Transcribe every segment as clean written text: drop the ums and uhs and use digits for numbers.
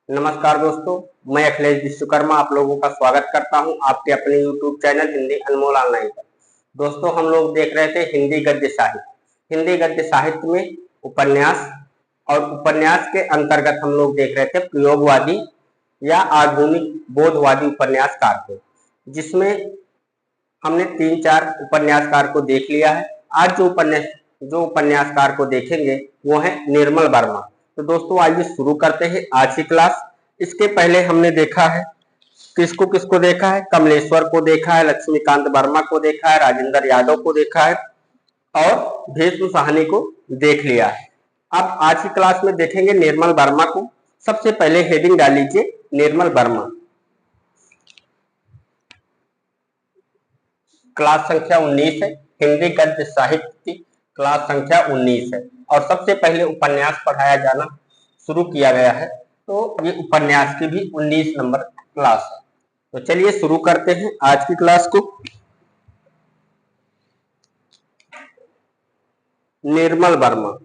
नमस्कार दोस्तों, मैं अखिलेश विश्वकर्मा आप लोगों का स्वागत करता हूं आपके अपने YouTube चैनल हिंदी अनमोल ऑनलाइन पर। दोस्तों, हम लोग देख रहे थे हिंदी गद्य साहित्य। हिंदी गद्य साहित्य में उपन्यास और उपन्यास के अंतर्गत हम लोग देख रहे थे प्रयोगवादी या आधुनिक बोधवादी उपन्यासकार को, जिसमें हमने 3-4 उपन्यासकार को देख लिया है। आज जो उपन्यासकार को देखेंगे वो है निर्मल वर्मा। तो दोस्तों, आइए शुरू करते हैं आज की क्लास। इसके पहले हमने देखा है किसको किसको देखा है, कमलेश्वर को देखा है, लक्ष्मीकांत वर्मा को देखा है, राजेंद्र यादव को देखा है और भीष्म साहनी को देख लिया है। अब आज की क्लास में देखेंगे निर्मल वर्मा को। सबसे पहले हेडिंग डाल लीजिए निर्मल वर्मा। क्लास संख्या 19 है, हिंदी गद्य साहित्य की क्लास संख्या 19 है और सबसे पहले उपन्यास पढ़ाया जाना शुरू किया गया है, तो ये उपन्यास की भी 19 नंबर क्लास है। तो चलिए शुरू करते हैं आज की क्लास को। निर्मल वर्मा।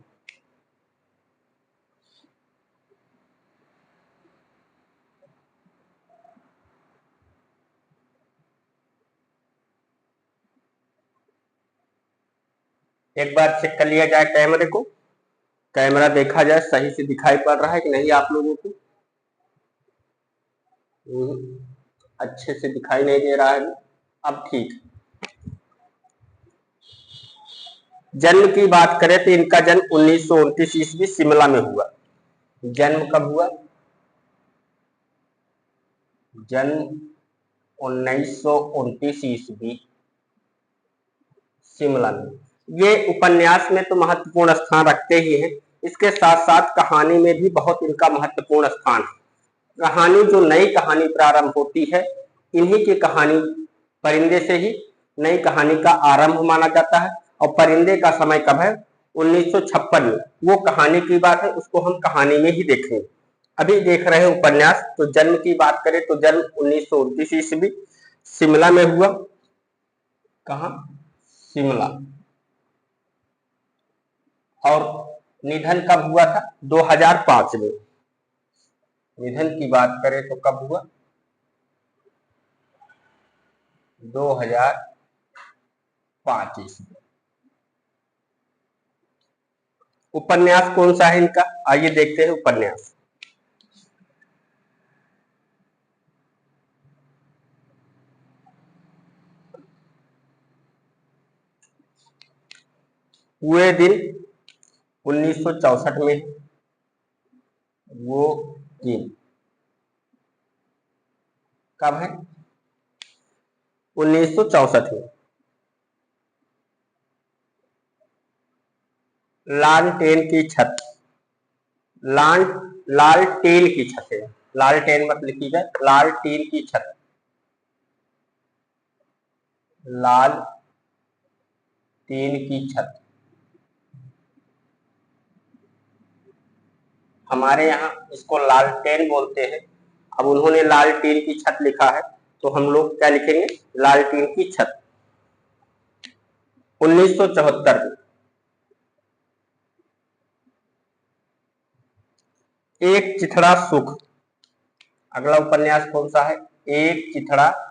एक बार चेक कर लिया जाए कैमरे को, कैमरा देखा जाए सही से दिखाई पड़ रहा है कि नहीं आप लोगों को। अच्छे से दिखाई नहीं दे रहा है। अब ठीक। जन्म की बात करें तो इनका जन्म 1929 ईस्वी शिमला में हुआ। जन्म कब हुआ? जन्म 1929 ईस्वी शिमला में। ये उपन्यास में तो महत्वपूर्ण स्थान रखते ही हैं, इसके साथ साथ कहानी में भी बहुत इनका महत्वपूर्ण स्थान है। कहानी जो नई कहानी प्रारंभ होती है, इन्हीं की कहानी परिंदे से ही नई कहानी का आरंभ माना जाता है। और परिंदे का समय कब है? 1956 में। वो कहानी की बात है, उसको हम कहानी में ही देखेंगे। अभी देख रहे हैं उपन्यास। तो जन्म की बात करें तो जन्म 1929 ईस्वी शिमला में हुआ। कहा? शिमला। और निधन कब हुआ था? 2005 में। निधन की बात करें तो कब हुआ? 2005 ईस्वी। उपन्यास कौन सा है इनका? आइए देखते हैं उपन्यास। हुए दिन 1964 में। वो दिन कब है? 1964 में। लालटेन की छत। लाल लालटेन की छत है। लालटेन मत लिखिएगा, लालटेन की छत। लाल टीन की छत। हमारे यहाँ इसको लालटेन बोलते हैं। अब उन्होंने लालटेन की छत लिखा है, तो हम लोग क्या लिखेंगे? लालटेन की छत। 1974 में। एक चिथड़ा सुख। अगला उपन्यास कौन सा है? एक चिथड़ा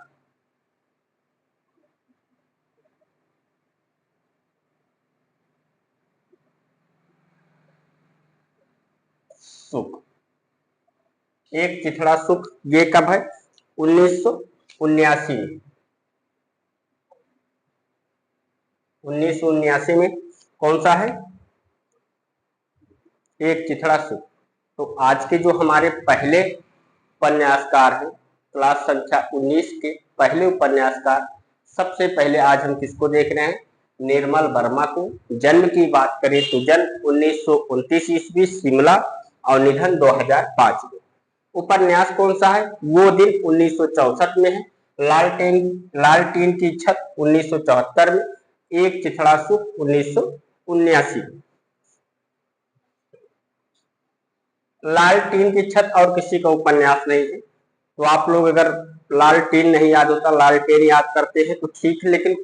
सुख। एक चिथड़ा सुख ये कब है? 1979 में। 1979 में कौन सा है? एक चिथड़ा सुख। तो आज के जो हमारे पहले उपन्यासकार हैं, क्लास संख्या 19 के पहले उपन्यासकार, सबसे पहले आज हम किसको देख रहे हैं? निर्मल वर्मा को। जन्म की बात करें तो जन्म 1929 ईस्वी शिमला और निधन 2005 में। उपन्यास कौन सा है? वो दिन 1964 में है। लालटेन की छत 1974 में। एक चिथड़ा सुख 1979 में। लालटेन की छत और किसी का उपन्यास नहीं है। तो आप लोग अगर लालटेन नहीं याद होता, लालटेन याद करते हैं तो ठीक है, लेकिन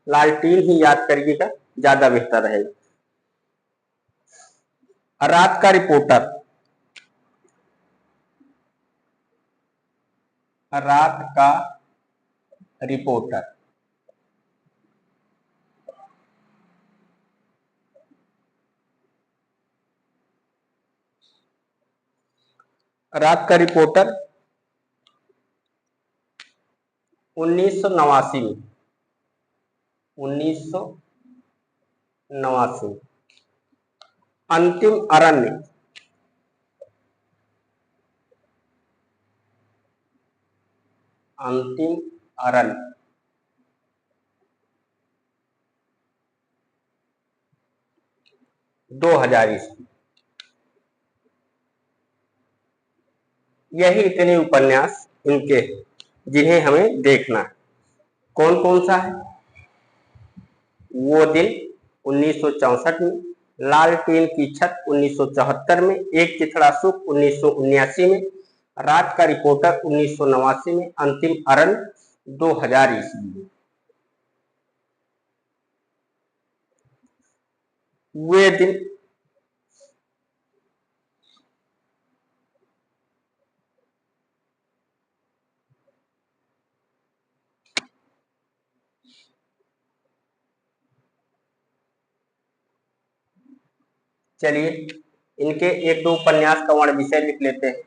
लालटेन ही याद करिएगा, ज्यादा बेहतर रहेगा। रात का रिपोर्टर। रात का रिपोर्टर। रात का रिपोर्टर 1989 में, 1989। अंतिम अरण्य, अंतिम अरण्य 2000 ईस्वी। यही इतने उपन्यास इनके जिन्हें हमें देखना है। कौन कौन सा है? वो दिन 1964 में, लालटेन की छत 1974 में, एक चिथड़ा सुख 1979 में, रात का रिपोर्टर 1989 में, अंतिम अरण्य 2000 ईस्वी में। वे दिन चलिए इनके एक दो उपन्यास का वर्ण विषय लिख लेते हैं।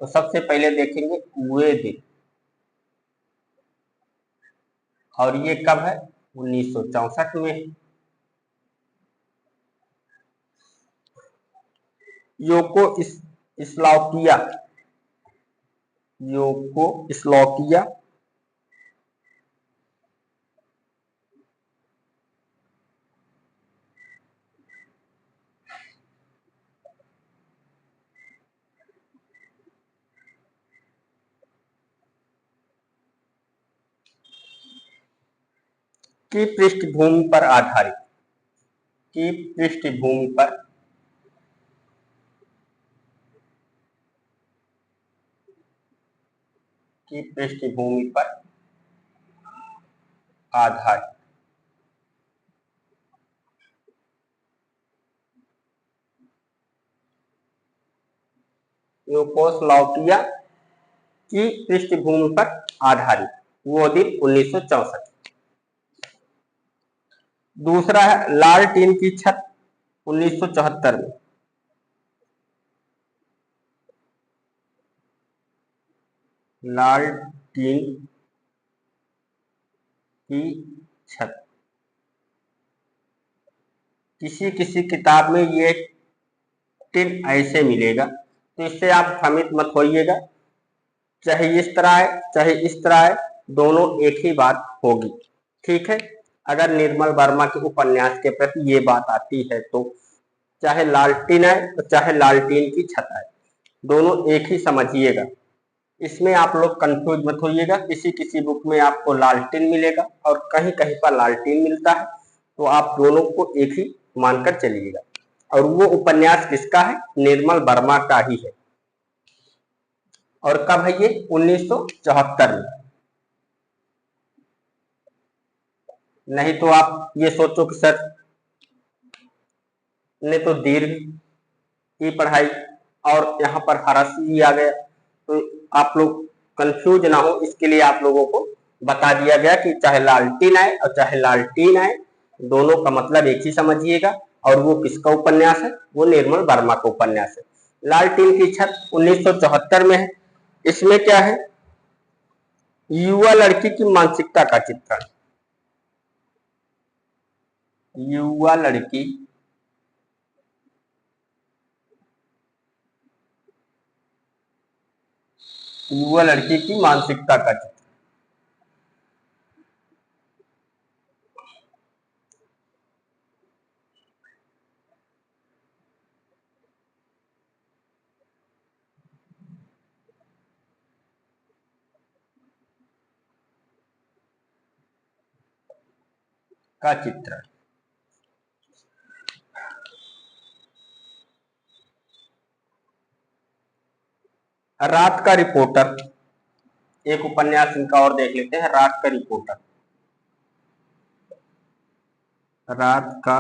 तो सबसे पहले देखेंगे वे दिन, और ये कब है? 1964 में। योको स्लोवाकिया, योको स्लोवाकिया की पृष्ठभूमि पर आधारित, की पृष्ठभूमि पर की पृष्ठभूमि पर आधारित। यूगोस्लाविया की पृष्ठभूमि पर आधारित, वो दिन 1964। दूसरा है लाल टीन की छत 1974 में, लाल टीन की छत। किसी किसी किताब में ये टिन ऐसे मिलेगा, तो इससे आप भ्रमित मत होइएगा। चाहे इस तरह है चाहे इस तरह है, दोनों एक ही बात होगी। ठीक है, अगर निर्मल वर्मा के उपन्यास के प्रति ये बात आती है तो चाहे लालटीन है तो चाहे लालटीन की छत है, दोनों एक ही समझिएगा। इसमें आप लोग कंफ्यूज मत होइएगा। किसी किसी बुक में आपको लालटीन मिलेगा और कहीं कहीं पर लालटीन मिलता है, तो आप दोनों को एक ही मानकर चलिएगा। और वो उपन्यास किसका है? निर्मल वर्मा का ही है। और कब है ये? 1974 में। नहीं तो आप ये सोचो कि सर ने तो दीर्घ की पढ़ाई और यहाँ पर हरसी आ गया, तो आप लोग कंफ्यूज ना हो इसके लिए आप लोगों को बता दिया गया कि चाहे लालटीन आए और चाहे लालटीन आए, दोनों का मतलब एक ही समझिएगा। और वो किसका उपन्यास है? वो निर्मल वर्मा का उपन्यास है। लालटीन की छत 1974 में है। इसमें क्या है? युवा लड़की की मानसिकता का चित्रण, युवा लड़की युवा लड़की की मानसिकता का चित्रण। का चित्रण। रात का रिपोर्टर, एक उपन्यास इनका और देख लेते हैं। रात का रिपोर्टर, रात का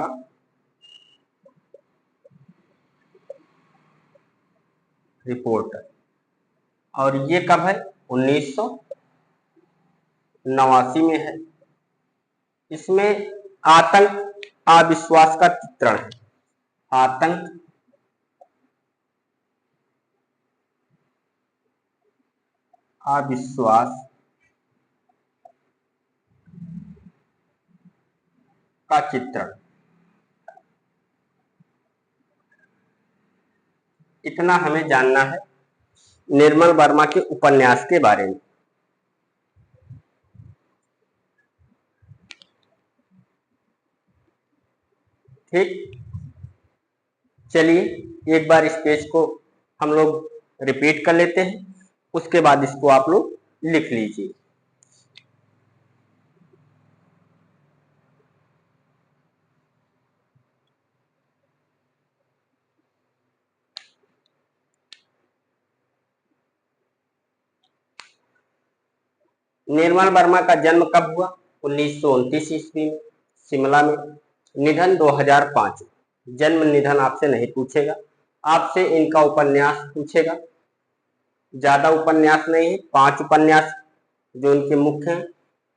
रिपोर्टर, और ये कब है? 1989 में है। इसमें आतंक अविश्वास का चित्रण है। आतंक अविश्वास का चित्रण। इतना हमें जानना है निर्मल वर्मा के उपन्यास के बारे में। ठीक, चलिए एक बार इस पेज को हम लोग रिपीट कर लेते हैं, उसके बाद इसको आप लोग लिख लीजिए। निर्मल वर्मा का जन्म कब हुआ? 1929 ईस्वी में, शिमला में। निधन 2005। जन्म निधन आपसे नहीं पूछेगा, आपसे इनका उपन्यास पूछेगा। ज्यादा उपन्यास नहीं है, 5 उपन्यास जो इनके मुख्य हैं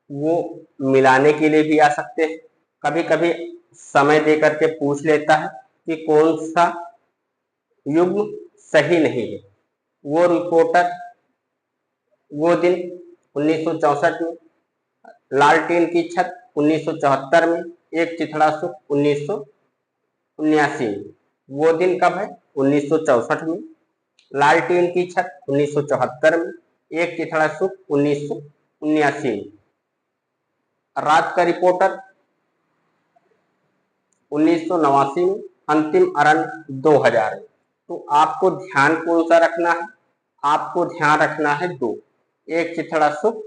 वो मिलाने के लिए भी आ सकते हैं। कभी कभी समय दे करके पूछ लेता है कि कौन सा युग्म सही नहीं है। वो रिपोर्टर, वो दिन 1964 में, लालटेन की छत 1974 में, एक चिथड़ा सुख 1979 में। वो दिन कब है? 1964 में, लालटेन की छत 1974 में, एक चिथड़ा सुख 1979 में। रात का रिपोर्टर 1989 में, अंतिम अरण्य 2000 में। तो आपको ध्यान कौन सा रखना है? आपको ध्यान रखना है 2, एक चिथड़ा सुख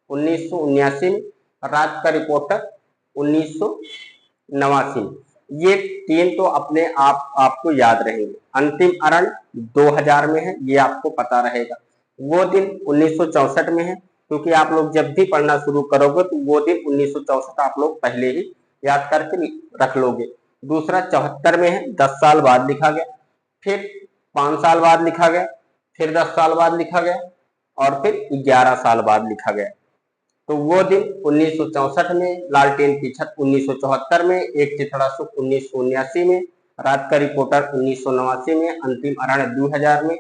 1979 में, रात का रिपोर्टर 1989 में। ये 3 तो अपने आप आपको याद रहेंगे। अंतिम अरण्य 2000 में है, ये आपको पता रहेगा। वो दिन 1964 में है, क्योंकि आप लोग जब भी पढ़ना शुरू करोगे तो वो दिन 1964 आप लोग पहले ही याद करके रख लोगे। दूसरा 74 में है, 10 साल बाद लिखा गया। फिर 5 साल बाद लिखा गया, फिर 10 साल बाद लिखा गया, और फिर 11 साल बाद लिखा गया। तो वो दिन 1964 में, लालटेन की छत 1974 में, एक चिथड़ा सुख 1979 में, रात का रिपोर्टर 1989 में, अंतिम अरण्य 2000 में।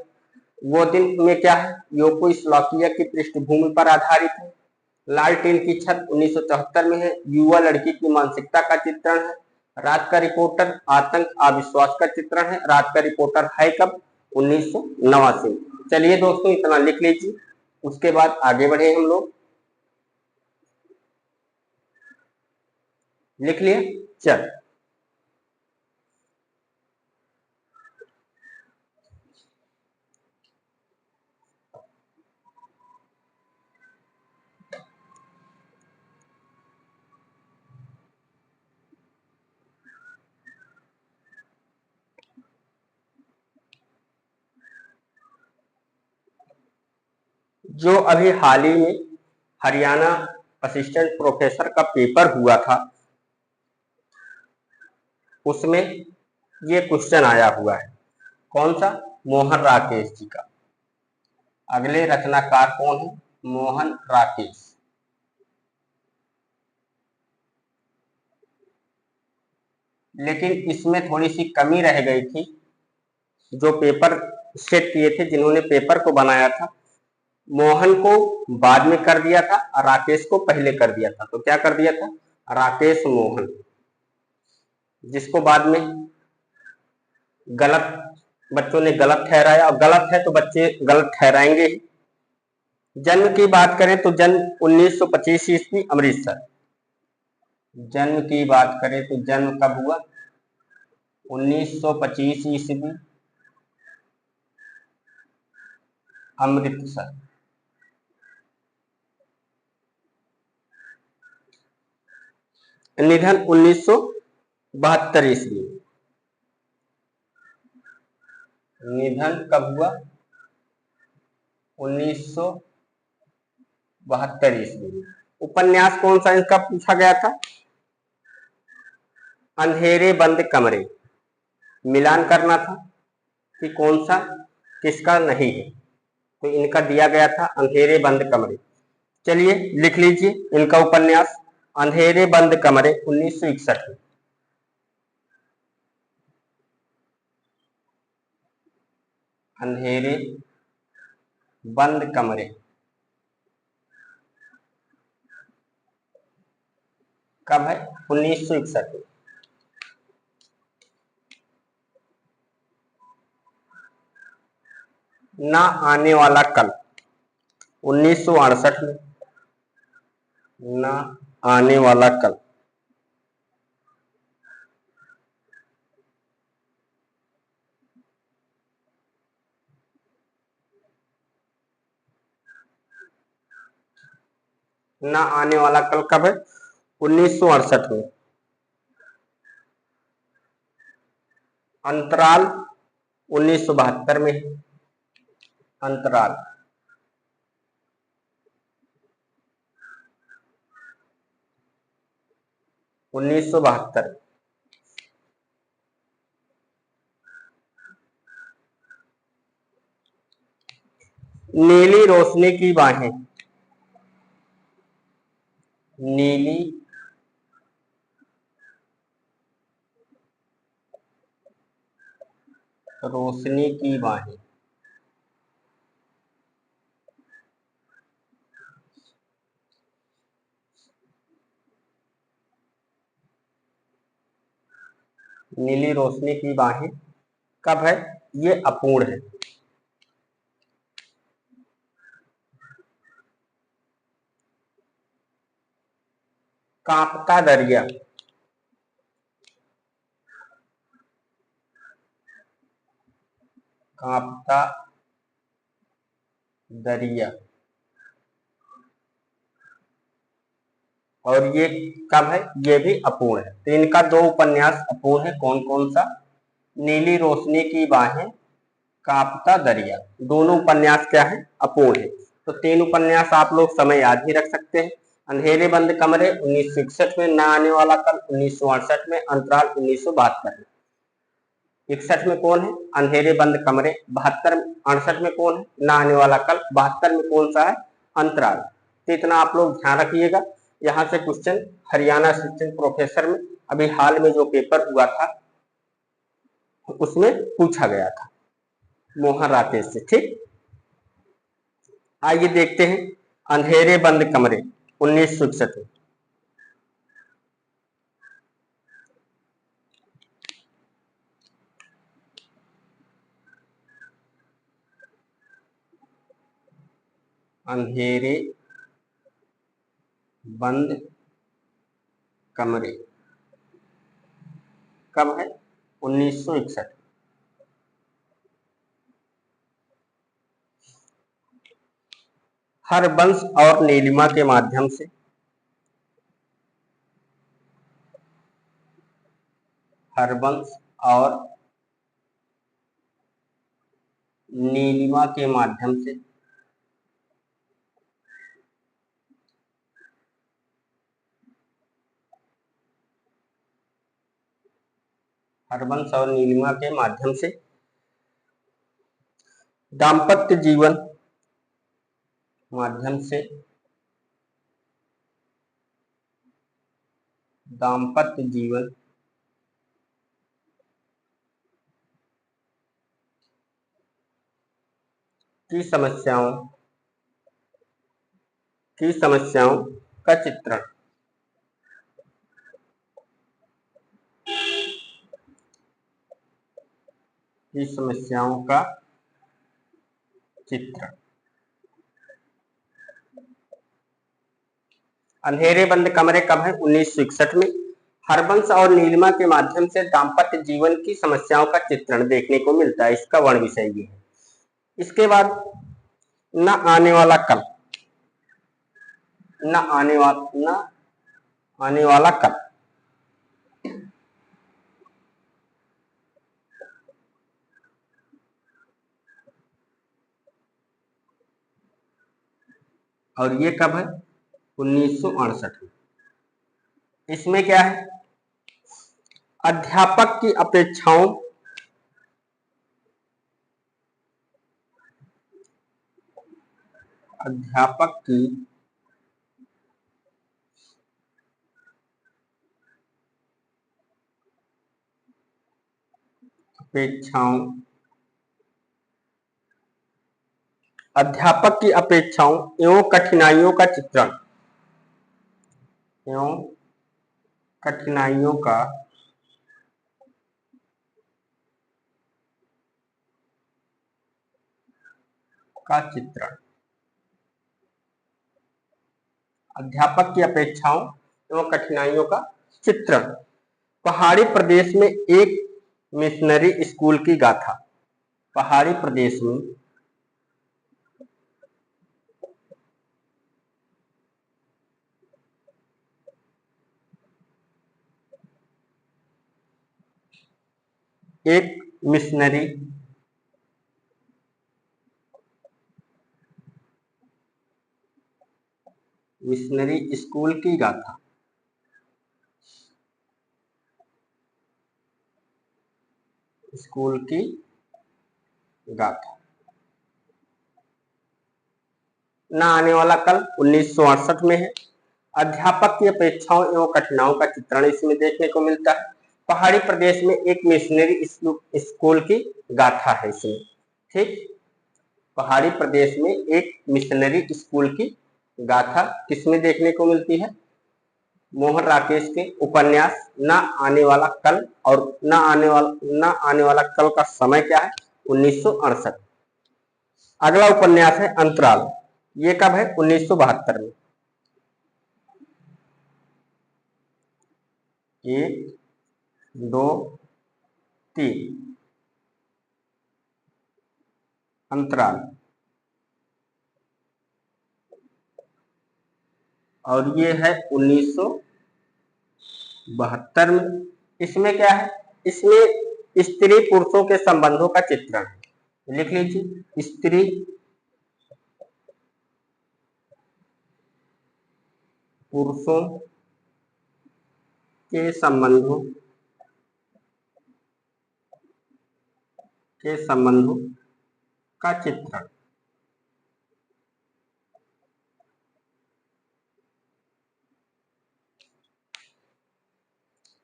वो दिन में क्या है? योको स्लोवाकिया की पृष्ठभूमि पर आधारित है। लालटेन की छत 1974 में है, युवा लड़की की मानसिकता का चित्रण है। रात का रिपोर्टर आतंक अविश्वास का चित्रण है। रात का रिपोर्टर है कब? 1989 में। चलिए दोस्तों, इतना लिख लीजिए, उसके बाद आगे बढ़े हम लोग। लिख लिया? चल, जो अभी हाल ही में हरियाणा असिस्टेंट प्रोफेसर का पेपर हुआ था, उसमें ये क्वेश्चन आया हुआ है। कौन सा? मोहन राकेश जी का। अगले रचनाकार कौन है? मोहन राकेश। लेकिन इसमें थोड़ी सी कमी रह गई थी। जो पेपर सेट किए थे, जिन्होंने पेपर को बनाया था, मोहन को बाद में कर दिया था और राकेश को पहले कर दिया था। तो क्या कर दिया था? राकेश मोहन, जिसको बाद में गलत बच्चों ने गलत ठहराया, और गलत है तो बच्चे गलत ठहराएंगे ही। जन्म की बात करें तो जन्म 1925 ईस्वी, अमृतसर। जन्म की बात करें तो जन्म कब हुआ? 1925 ईस्वी, अमृतसर। निधन 1972 ईस्वी। निधन कब हुआ? 1972 ईस्वी। उपन्यास कौन सा इनका पूछा गया था? अंधेरे बंद कमरे। मिलान करना था कि कौन सा किसका नहीं है। तो तो इनका दिया गया था अंधेरे बंद कमरे। चलिए लिख लीजिए इनका उपन्यास अंधेरे बंद कमरे 1961 में। अंधेरे बंद कमरे कब है? 1961 में। ना आने वाला कल 1968 में। ना आने वाला कल ना आने वाला कल कब है? 1968 में। अंतराल 1972 में। अंतराल 1972। नीली रोशनी की बाहें। नीली रोशनी की बाहें। नीली रोशनी की बाहें कब है? ये अपूर्ण है। कांपता दरिया। कांपता दरिया और ये कब है? ये भी अपूर्ण है। तो इनका दो उपन्यास अपूर्ण है। कौन कौन सा? नीली रोशनी की बाहें, कांपता दरिया। दोनों उपन्यास क्या है? अपूर्ण है। तो तीन उपन्यास आप लोग समय याद ही रख सकते हैं। अंधेरे बंद कमरे 1961 में, ना आने वाला कल 1968 में, अंतराल 1972 में। 61 में कौन है? अंधेरे बंद कमरे। 68 में कौन है? ना आने वाला कल। 72 में कौन सा है? अंतराल। तो इतना आप लोग ध्यान रखिएगा। यहाँ से क्वेश्चन हरियाणा असिस्टेंट प्रोफेसर में अभी हाल में जो पेपर हुआ था उसमें पूछा गया था मोहन राकेश से। ठीक, आइए देखते हैं अंधेरे बंद कमरे 1961 में। अंधेरे बंद कमरे कब है? 1961। हरबंश और नीलिमा के माध्यम से। हरबंश और नीलिमा के माध्यम से। हरबंश और नीलिमा के माध्यम से दाम्पत्य जीवन, माध्यम से दाम्पत्य जीवन की समस्याओं का चित्रण। की समस्याओं का चित्रण। अंधेरे बंद कमरे कब है? 1961 में। हरबंश और नीलिमा के माध्यम से दाम्पत्य जीवन की समस्याओं का चित्रण देखने को मिलता है। इसका वर्ण विषय ये है। इसके बाद न आने वाला कल। न आने वाला कल और ये कब है? 1968 में। इसमें क्या है? अध्यापक की अपेक्षाओं अध्यापक की अपेक्षाओं अध्यापक की अपेक्षाओं एवं कठिनाइयों का चित्रण एवं कठिनाइयों का चित्रण। अध्यापक की अपेक्षाओं एवं कठिनाइयों का चित्रण। पहाड़ी प्रदेश में एक मिशनरी स्कूल की गाथा। पहाड़ी प्रदेश में एक मिशनरी स्कूल की गाथा। स्कूल की गाथा। ना आने वाला कल 1968 में है। अध्यापक की अपेक्षाओं एवं कठिनाइयों का चित्रण इसमें देखने को मिलता है। पहाड़ी प्रदेश में एक मिशनरी स्कूल की गाथा है इसमें। ठीक, पहाड़ी प्रदेश में एक मिशनरी स्कूल की गाथा किसमें देखने को मिलती है? मोहन राकेश के उपन्यास ना आने वाला कल। और ना आने वाला कल का समय क्या है? 1968। अगला उपन्यास है अंतराल। ये कब है? 1972 में। 1 2 3 अंतराल। और ये है 1972 में। इसमें क्या है? इसमें स्त्री पुरुषों के संबंधों का चित्रण है। लिख लीजिए, स्त्री पुरुषों के संबंधों का चित्रण।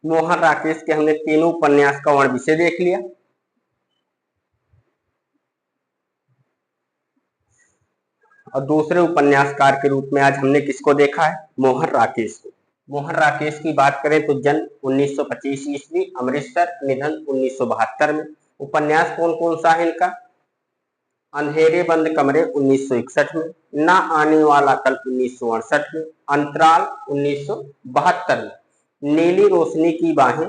मोहन राकेश के हमने तीनों उपन्यास का वर्ण विषय देख लिया। और दूसरे उपन्यासकार के रूप में आज हमने किसको देखा है? मोहन राकेश को। मोहन राकेश की बात करें तो जन्म 1925 ईस्वी, अमृतसर, निधन 1972 में। उपन्यास कौन कौन सा है इनका? अंधेरे बंद कमरे 1961 में, ना आने वाला कल 1968 में, अंतराल 1972 में, नीली रोशनी की बाहें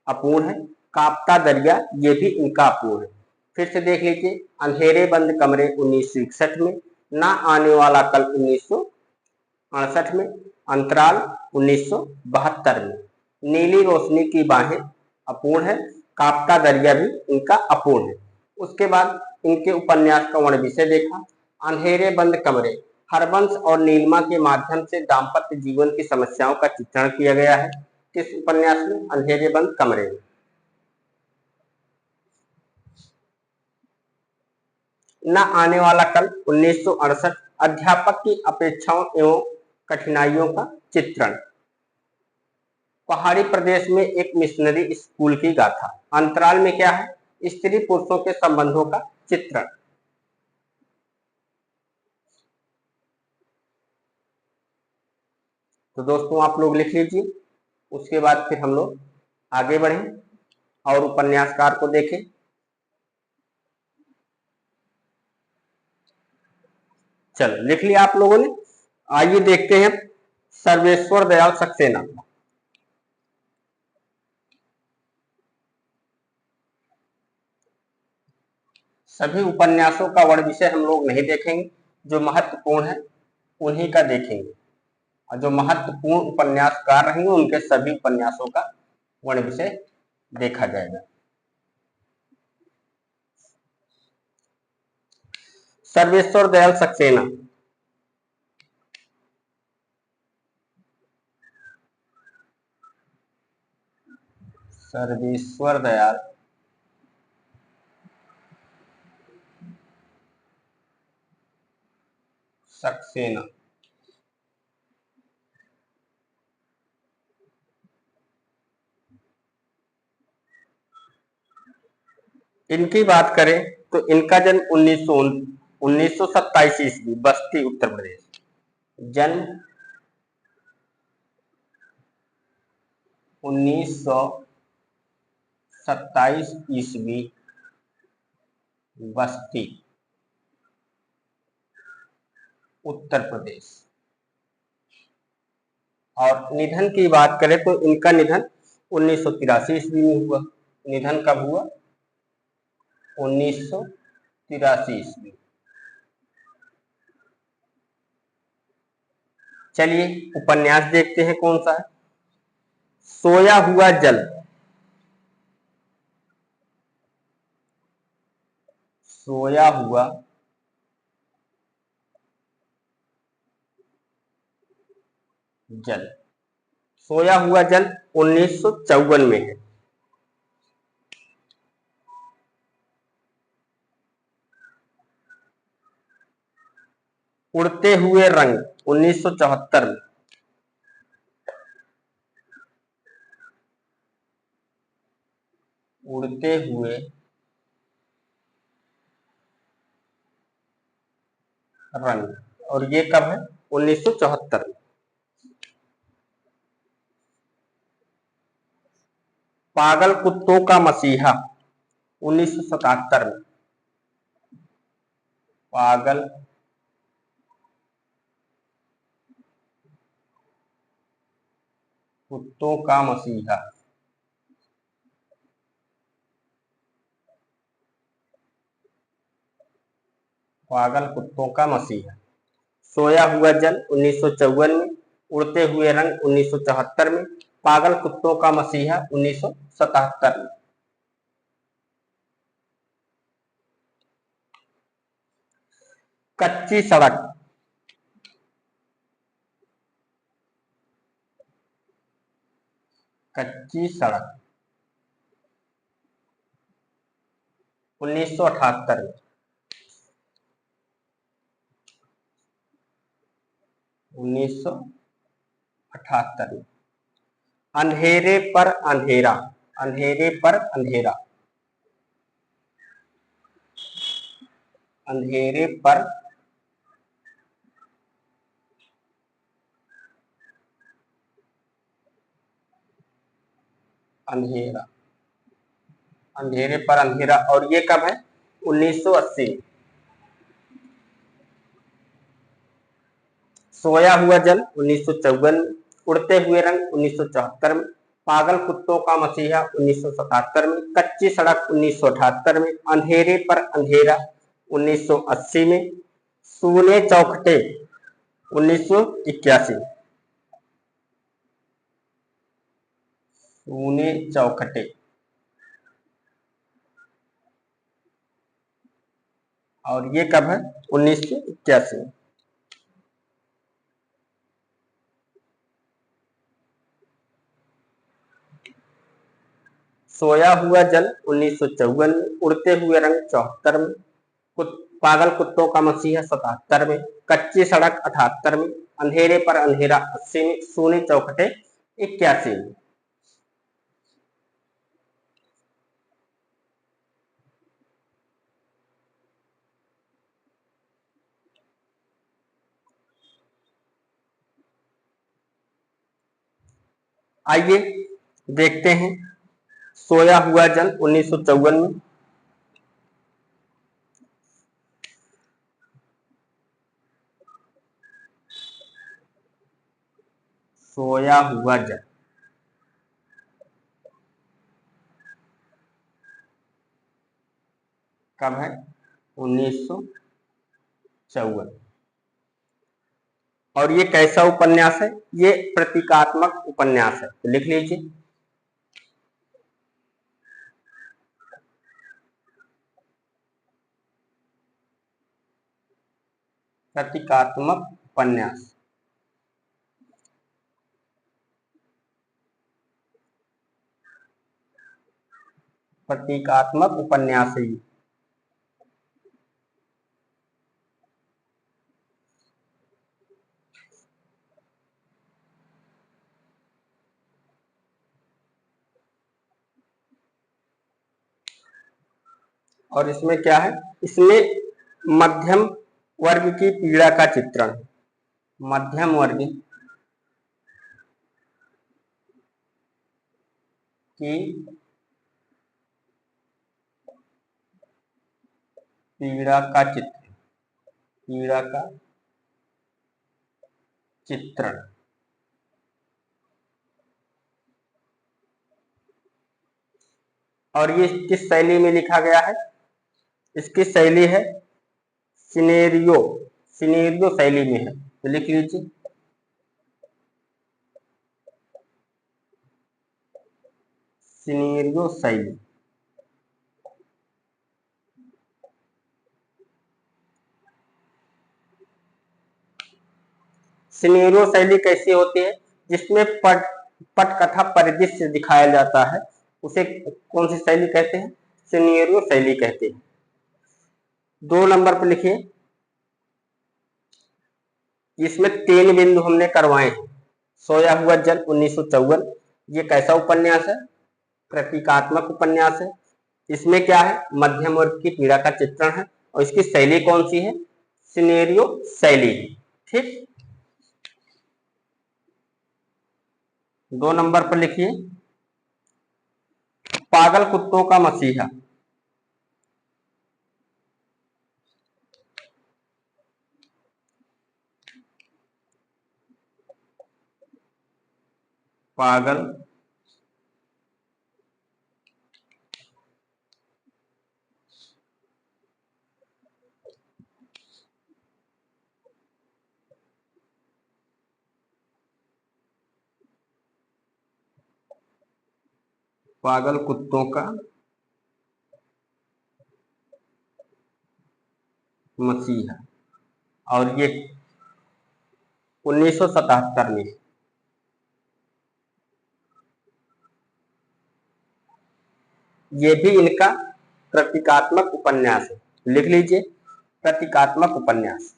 अपूर्ण है, कांपता दरिया ये भी इनका अपूर्ण है। फिर से देख लीजिए, अंधेरे बंद कमरे 1961 में, ना आने वाला कल 1968 में, अंतराल 1972 में, नीली रोशनी की बाहें अपूर्ण है, कांपता दरिया भी इनका अपूर्ण है। उसके बाद इनके उपन्यास का वर्ण विषय देखा। अंधेरे बंद कमरे हरबंश और नीलिमा के माध्यम से दाम्पत्य जीवन की समस्याओं का चित्रण किया गया है। किस उपन्यास में? अंधेरे बंद कमरे में। न आने वाला कल 1968 अध्यापक की अपेक्षाओं एवं कठिनाइयों का चित्रण। पहाड़ी प्रदेश में एक मिशनरी स्कूल की गाथा। अंतराल में क्या है? स्त्री पुरुषों के संबंधों का चित्रण। तो दोस्तों आप लोग लिख लीजिए। उसके बाद फिर हम लोग आगे बढ़ें और उपन्यासकार को देखें। चलो लिख लिया आप लोगों ने। आइए देखते हैं सर्वेश्वर दयाल सक्सेना। सभी उपन्यासों का वर्ण विषय हम लोग नहीं देखेंगे, जो महत्वपूर्ण है उन्हीं का देखेंगे। और जो महत्वपूर्ण उपन्यासकार रहेंगे उनके सभी उपन्यासों का वर्ण विषय देखा जाएगा। सर्वेश्वर दयाल सक्सेना। सर्वेश्वर दयाल सक्सेना। इनकी बात करें तो इनका जन्म 1927 ईस्वी, बस्ती उत्तर प्रदेश। जन्म 1927 ईस्वी, बस्ती उत्तर प्रदेश। और निधन की बात करें तो इनका निधन 1983 ईस्वी में हुआ। निधन कब हुआ? 1983 ईस्वी। चलिए उपन्यास देखते हैं कौन सा है। सोया हुआ जल। सोया हुआ जल। सोया हुआ जल 1954 में है। उड़ते हुए रंग 1974 में। उड़ते हुए रंग, और ये कब है? 1974 में। पागल कुत्तों का मसीहा 1977 में। पागल कुत्तों का मसीहा। पागल कुत्तों का मसीहा। सोया हुआ जल 1954 में। उड़ते हुए रंग 1974 में। पागल कुत्तों का मसीहा 1977 में। कच्ची सड़क। कच्ची सड़क 1978 में। 1978 में। अंधेरे पर अंधेरा। अंधेरे पर अंधेरा। अंधेरे पर अंधेरा। अंधेरे पर अंधेरा, और ये कब है? 1980। सोया हुआ जल 1954 में। उड़ते हुए रंग 1974 में। पागल कुत्तों का मसीहा 1977 में। कच्ची सड़क 1978 में। अंधेरे पर अंधेरा 1980 में। सूने चौखटे 1981। सूने चौखटे, और ये कब है? 1981। सोया हुआ जल 1954 में। उड़ते हुए रंग 74 में। पागल कुत्तों का मसीहा 77 में। कच्ची सड़क 78 में। अंधेरे पर अंधेरा 80 में। सूने चौखटे 81 में। आइए देखते हैं। सोया हुआ जल 1954 में। सोया हुआ जल कब है? 1954। और ये कैसा उपन्यास है? ये प्रतीकात्मक उपन्यास है, तो लिख लीजिए। प्रतीकात्मक उपन्यास। प्रतीकात्मक उपन्यास है। और इसमें क्या है, इसमें मध्यम वर्ग की पीड़ा का चित्रण, मध्यम वर्ग की पीड़ा का चित्र, पीड़ा का चित्रण। और ये किस शैली में लिखा गया है, इसकी शैली है सिनेरियो, सिनेरियो शैली में है, तो लिख लीजिए सिनेरियो शैली। सिनेरियो शैली कैसी होती है, जिसमें पटकथा परिदृश्य दिखाया जाता है, उसे कौन सी शैली कहते हैं, सिनेरियो शैली कहते हैं। 2 नंबर पर लिखिए, इसमें 3 बिंदु हमने करवाए हैं। सोया हुआ जल 1954, ये कैसा उपन्यास है, प्रतीकात्मक उपन्यास है। इसमें क्या है, मध्यम वर्ग की पीड़ा का चित्रण है, और इसकी शैली कौन सी है, सिनेरियो शैली। ठीक, 2 नंबर पर लिखिए पागल कुत्तों का मसीहा। पागल पागल कुत्तों का मसीहा, और ये 1977 में। ये भी इनका प्रतीकात्मक उपन्यास है, लिख लीजिए प्रतीकात्मक उपन्यास।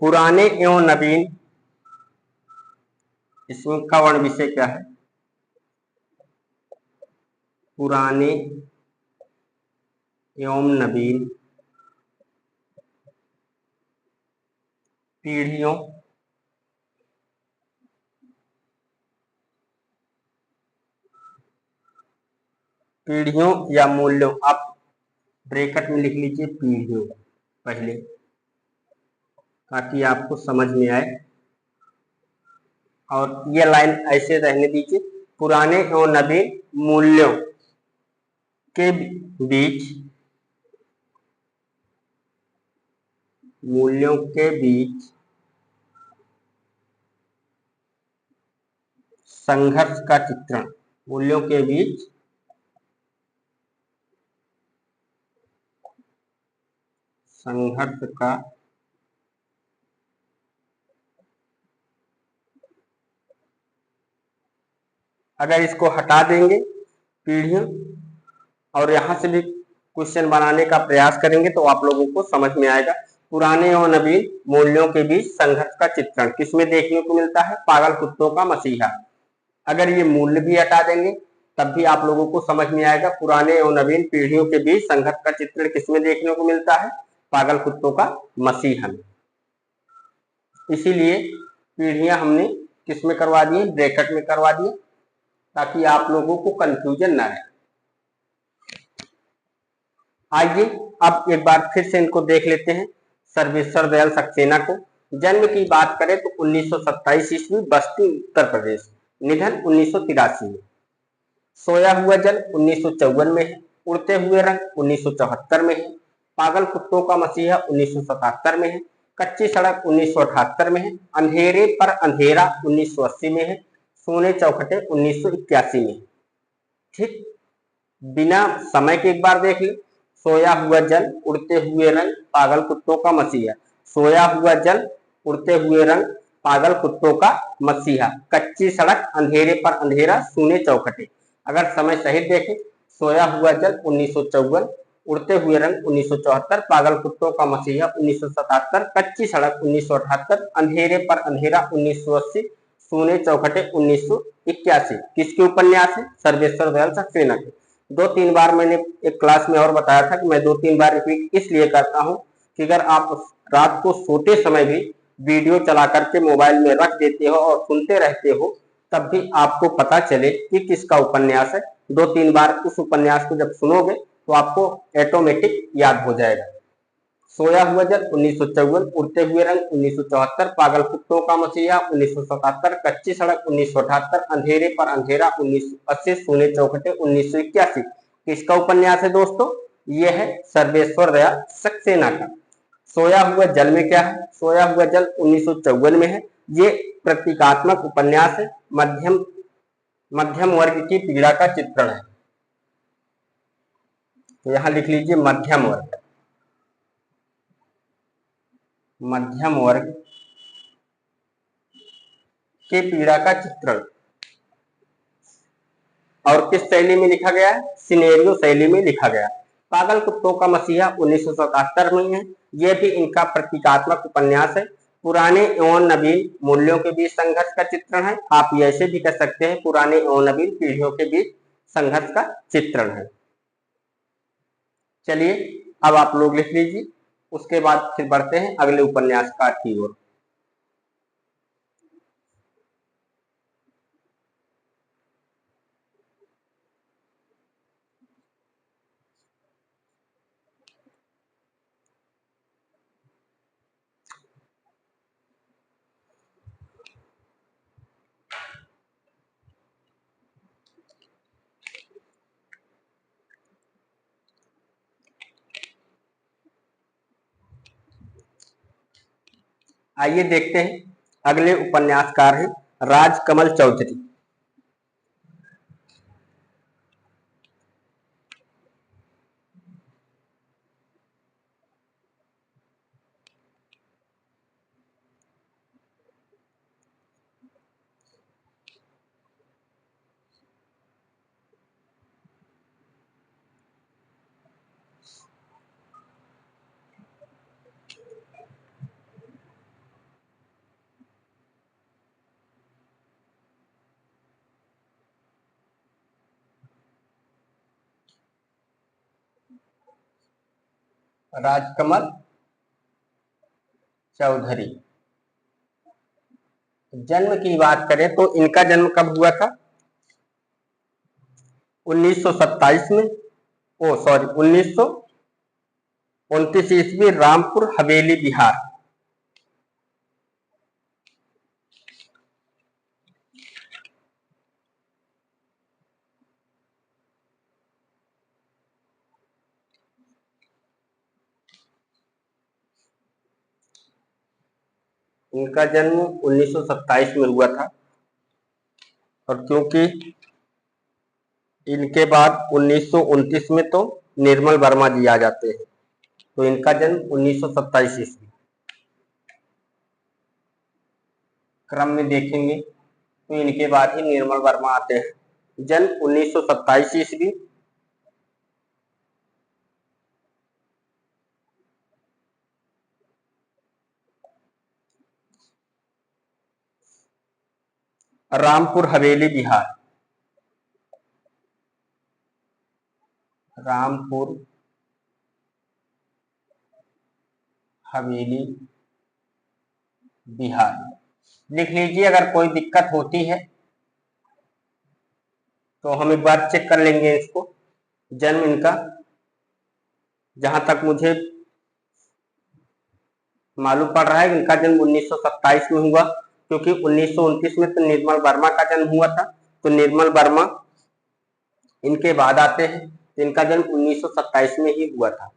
पुराने एवं नवीन, इसमें का वर्ण विषय क्या है, पुराने एवं नवीन पीढ़ियों पीढ़ियों या मूल्यों, आप ब्रैकेट में लिख लीजिए पीढ़ियों पहले, ताकि आपको समझ में आए। और ये लाइन ऐसे रहने दीजिए, पुराने एवं नवीन मूल्यों के बीच, मूल्यों के बीच संघर्ष का चित्रण, मूल्यों के बीच संघर्ष का अगर इसको हटा देंगे पीढ़ियों, और यहां से भी क्वेश्चन बनाने का प्रयास करेंगे तो आप लोगों को समझ में आएगा। पुराने और नवीन मूल्यों के बीच संघर्ष का चित्रण किसमें देखने को मिलता है, पागल कुत्तों का मसीहा। अगर ये मूल्य भी हटा देंगे तब भी आप लोगों को समझ में आएगा, पुराने और नवीन पीढ़ियों के बीच संघर्ष का चित्रण किसमें देखने को मिलता है, पागल कुत्तों का मसीहा में। इसीलिए पीढ़ियां हमने किसमें करवा दी, ब्रैकेट में करवा दी, ताकि आप लोगों को कंफ्यूजन ना रहे। आइए अब एक बार फिर से इनको देख लेते हैं। सर्वेश्वर दयाल सक्सेना को जन्म की बात करें तो 1927 ईस्वी, बस्ती उत्तर प्रदेश। निधन 1983 में। सोया हुआ जल 1954 में है। उड़ते हुए रंग 1974 में है। पागल कुत्तों का मसीहा 1977 में है। कच्ची सड़क 1978 में है। अंधेरे पर अंधेरा 1980 में है। सोने चौखटे 1981 में। ठीक, बिना समय के एक बार देख ले। सोया हुआ जल, उड़ते हुए रंग, पागल कुत्तों का मसीहा। सोया हुआ जल, उड़ते हुए रंग, पागल कुत्तों का मसीहा, कच्ची सड़क, अंधेरे पर अंधेरा, सूने चौखटे। अगर समय सहित देखें, सोया हुआ जल 1954, उड़ते हुए रंग 1974, पागल कुत्तों का मसीहा 1977, कच्ची सड़क 1978, अंधेरे पर अंधेरा 1980, सूने चौखटे 1981। किसके उपन्यास है? सर्वेश्वर दयाल सक्सेना के। 2-3 बार मैंने एक क्लास में और बताया था कि मैं 2-3 बार रिपीट इसलिए करता हूँ कि अगर आप रात को सोते समय भी वीडियो चला करके मोबाइल में रख देते हो और सुनते रहते हो, तब भी आपको पता चले कि किसका उपन्यास है। 2-3 बार उस उपन्यास को जब सुनोगे तो आपको ऑटोमेटिक याद हो जाएगा। सोया हुआ जल 1954, उड़ते हुए रंग 1974, पागल कुत्तों का मसीहा 1977, कच्ची सड़क 1978, अंधेरे पर अंधेरा 1980, सूने चौखटे 1981। किसका उपन्यास है दोस्तों? यह है सर्वेश्वर दयाल सक्सेना का। सोया हुआ जल में क्या है? सोया हुआ जल 1954 में है। ये प्रतीकात्मक उपन्यास है, मध्यम वर्ग की पीड़ा का चित्रण है। तो यहां लिख लीजिए मध्यम वर्ग, मध्यम वर्ग के पीड़ा का चित्रण। और किस शैली में लिखा गया है? सिनेरियो शैली में लिखा गया। पागल कुत्तों का मसीहा 1977 में है। यह भी इनका प्रतीकात्मक उपन्यास है। पुराने एवं नवीन मूल्यों के बीच संघर्ष का चित्रण है। आप ऐसे भी कह सकते हैं पुराने एवं नवीन पीढ़ियों के बीच संघर्ष का चित्रण है। चलिए अब आप लोग लिख लीजिए, उसके बाद फिर बढ़ते हैं अगले उपन्यासकार की ओर। आइए देखते हैं अगले उपन्यासकार हैं राजकमल चौधरी। राजकमल चौधरी। जन्म की बात करें तो इनका जन्म कब हुआ था? 1927 में, ओ सॉरी 1929 ईस्वी, रामपुर हवेली बिहार। इनका जन्म 1927 में हुआ था और क्योंकि इनके बाद 1929 में तो निर्मल वर्मा जी आ जाते हैं, तो इनका जन्म 1927 ईस्वी। क्रम में देखेंगे तो इनके बाद ही निर्मल वर्मा आते हैं। जन्म 1927 ईस्वी। रामपुर हवेली बिहार। रामपुर हवेली बिहार लिख लीजिए। अगर कोई दिक्कत होती है तो हम एक बार चेक कर लेंगे इसको। जन्म इनका जहां तक मुझे मालूम पड़ रहा है इनका जन्म 1927 में हुआ, क्योंकि 1929 में तो निर्मल वर्मा का जन्म हुआ था, तो निर्मल वर्मा इनके बाद आते हैं, तो इनका जन्म 1927 में ही हुआ था।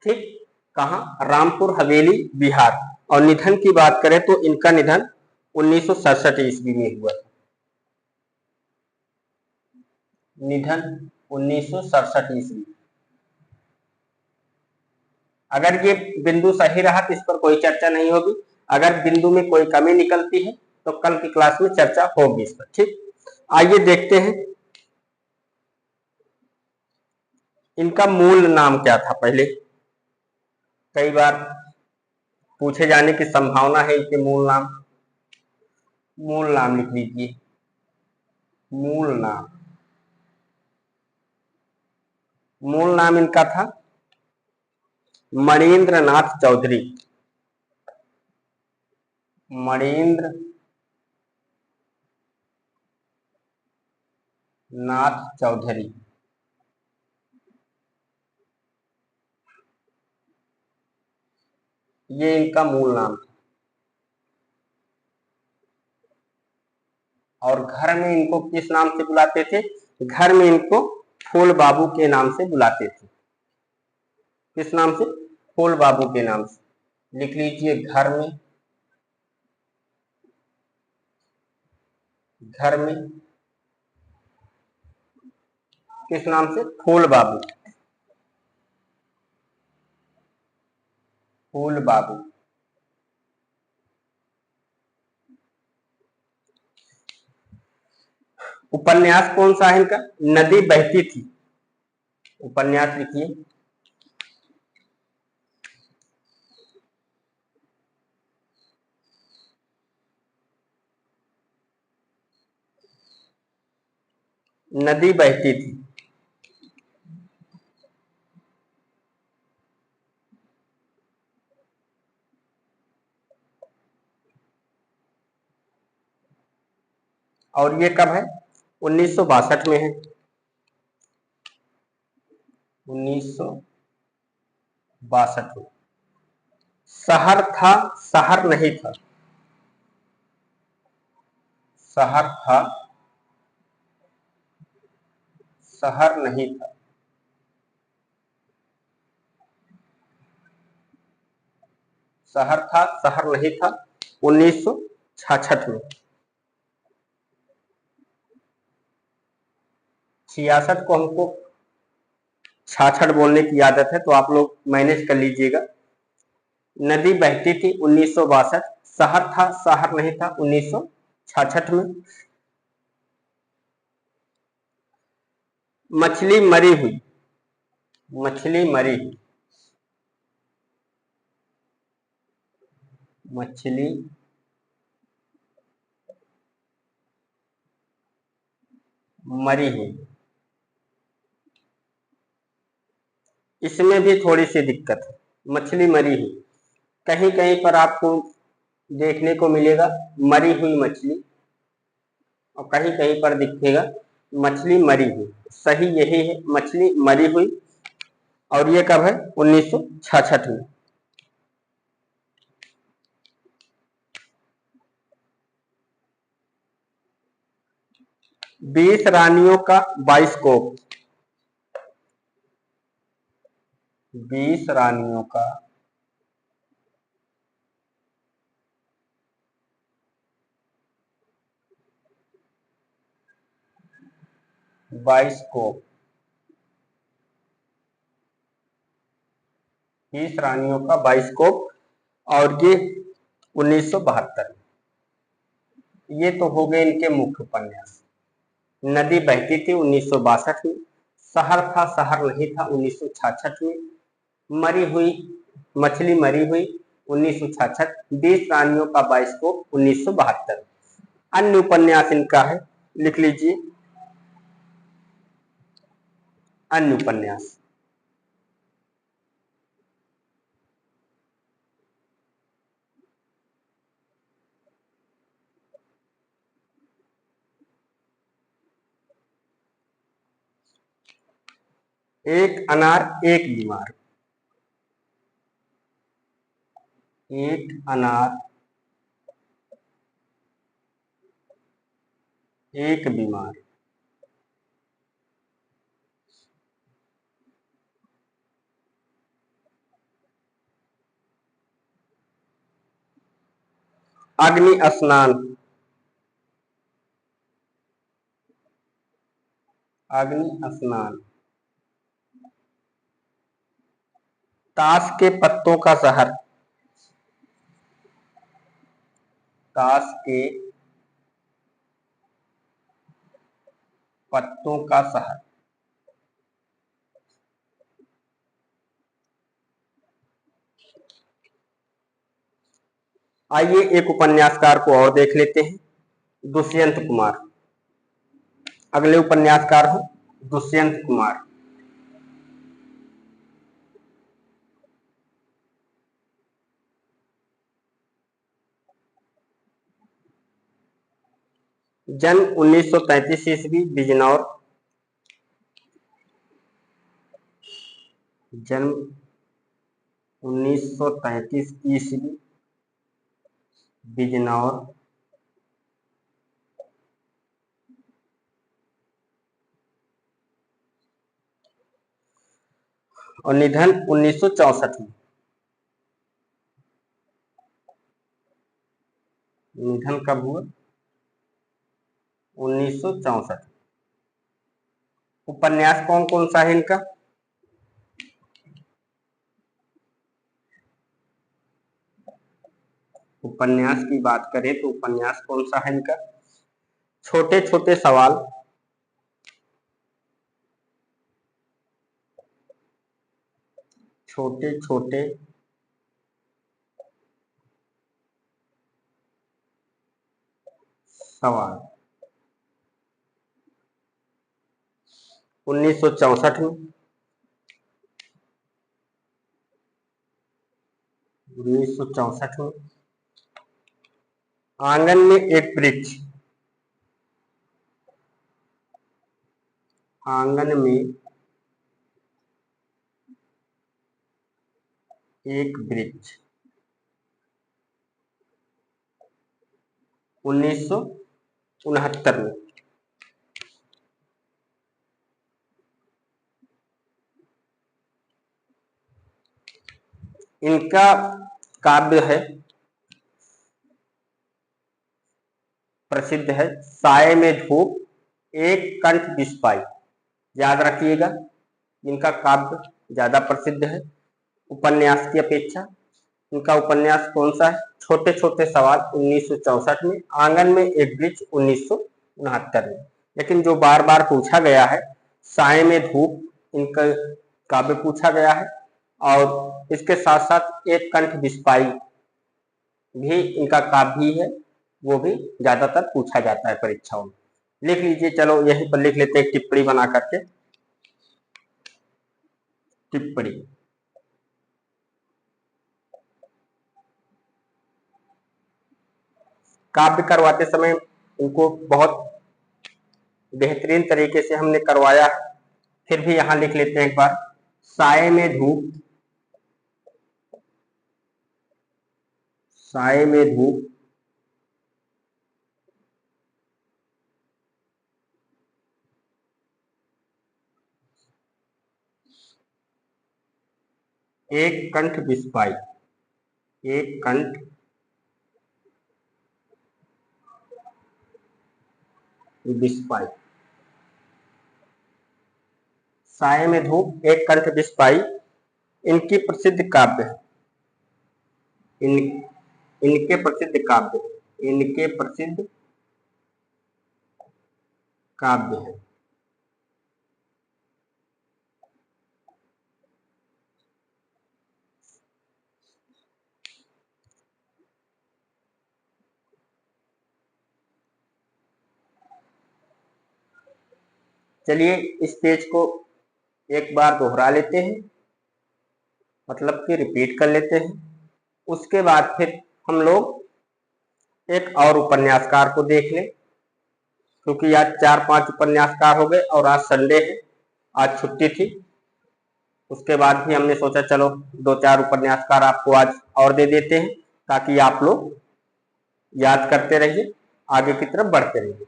ठीक, कहाँ? रामपुर हवेली बिहार। और निधन की बात करें तो इनका निधन 1967 ईस्वी में हुआ था। निधन 1967 ईस्वी। अगर ये बिंदु सही रहा तो इस पर कोई चर्चा नहीं होगी, अगर बिंदु में कोई कमी निकलती है तो कल की क्लास में चर्चा होगी इस पर। ठीक, आइए देखते हैं इनका मूल नाम क्या था पहले? कई बार पूछे जाने की संभावना है इनके मूल नाम लिख लीजिए। मूल नाम इनका था मणीन्द्र नाथ चौधरी। मणीन्द्र नाथ चौधरी। ये इनका मूल नाम था। और घर में इनको किस नाम से बुलाते थे? घर में इनको फूल बाबू के नाम से बुलाते थे। किस नाम से? फूल बाबू के नाम से। लिख लीजिए, घर में किस नाम से? फूल बाबू। फूल बाबू। उपन्यास कौन सा है इनका? नदी बहती थी। उपन्यास लिखिए। नदी बहती थी। और ये कब है? 1962 में है। 1962 में। शहर था, शहर नहीं था। शहर था, शहर नहीं था। शहर था, शहर नहीं था। 1966 में। 66 को हमको 66 बोलने की आदत है, तो आप लोग मैनेज कर लीजिएगा। नदी बहती थी 1962। शहर था, शहर नहीं था 1966 में। मछली मरी हुई। मछली मरी हुई। मछली मरी हुई। इसमें भी थोड़ी सी दिक्कत है। मछली मरी हुई, कहीं कहीं पर आपको देखने को मिलेगा मरी हुई मछली, और कहीं कहीं पर दिखेगा मछली मरी हुई। सही यही है, मछली मरी हुई। और ये कब है? 1966 में। 20 रानियों का बाइस्कोप। 20 रानियों का बाइस्कोप। 20 रानियों का बाइस्कोप। और ये 1972। ये तो हो गए इनके मुख्य उपन्यास। नदी बहती थी 1962 में। शहर था, शहर नहीं था 1966 में। मरी हुई मछली मरी हुई 1966। 20 रानियों का बाइस्कोप 1972। अन्य उपन्यास इनका है, लिख लीजिए। अन्य उपन्यास। एक अनार एक बीमार। एक अनार एक बीमार। अग्नि स्नान। अग्नि स्नान। ताश के पत्तों का शहर। ताश के पत्तों का शहर। आइए एक उपन्यासकार को और देख लेते हैं, दुष्यंत कुमार। अगले उपन्यासकार हैं दुष्यंत कुमार। जन्म 1933 ईस्वी, बिजनौर। जन्म 1933 ईस्वी, बिजनौर। और निधन 1964 में। निधन कब हुआ? 1964। उपन्यास कौन कौन सा है इनका? उपन्यास की बात करें तो उपन्यास कौन सा है इनका? छोटे छोटे सवाल, छोटे छोटे सवाल, 1964 में। 1964 में। आंगन में एक वृक्ष। आंगन में एक वृक्ष, 1969 में। इनका काव्य है, प्रसिद्ध है, साये में धूप, एक कंठ बिस्पाई। याद रखिएगा, इनका काव्य ज्यादा प्रसिद्ध है उपन्यास की अपेक्षा। इनका उपन्यास कौन सा है? छोटे छोटे सवाल 1964 में, आंगन में एक वृक्ष 1969 में। लेकिन जो बार बार पूछा गया है, साये में धूप, इनका काव्य पूछा गया है, और इसके साथ साथ एक कंठ बिस्पाई भी इनका काव्य ही है, वो भी ज्यादातर पूछा जाता है परीक्षाओं में। लिख लीजिए, चलो यहीं पर लिख लेते हैं टिप्पणी बना करके। टिप्पणी, काव्य करवाते समय इनको बहुत बेहतरीन तरीके से हमने करवाया है, फिर भी यहां लिख लेते हैं एक बार। साये में धूप, साये में धूप, एक कंठ बिस्पाई, एक कंठ बिस्पाई। साये में धूप, एक कंठ बिस्पाई इनकी प्रसिद्ध काव्य है। इनके प्रसिद्ध काव्य, इनके प्रसिद्ध काव्य है। चलिए इस पेज को एक बार दोहरा लेते हैं, मतलब कि रिपीट कर लेते हैं। उसके बाद फिर हम लोग एक और उपन्यासकार को देख लें, क्योंकि आज 4-5 उपन्यासकार हो गए और आज संडे है, आज छुट्टी थी। उसके बाद भी हमने सोचा चलो 2-4 उपन्यासकार आपको आज और दे देते हैं, ताकि आप लोग याद करते रहिए, आगे की तरफ बढ़ते रहिए।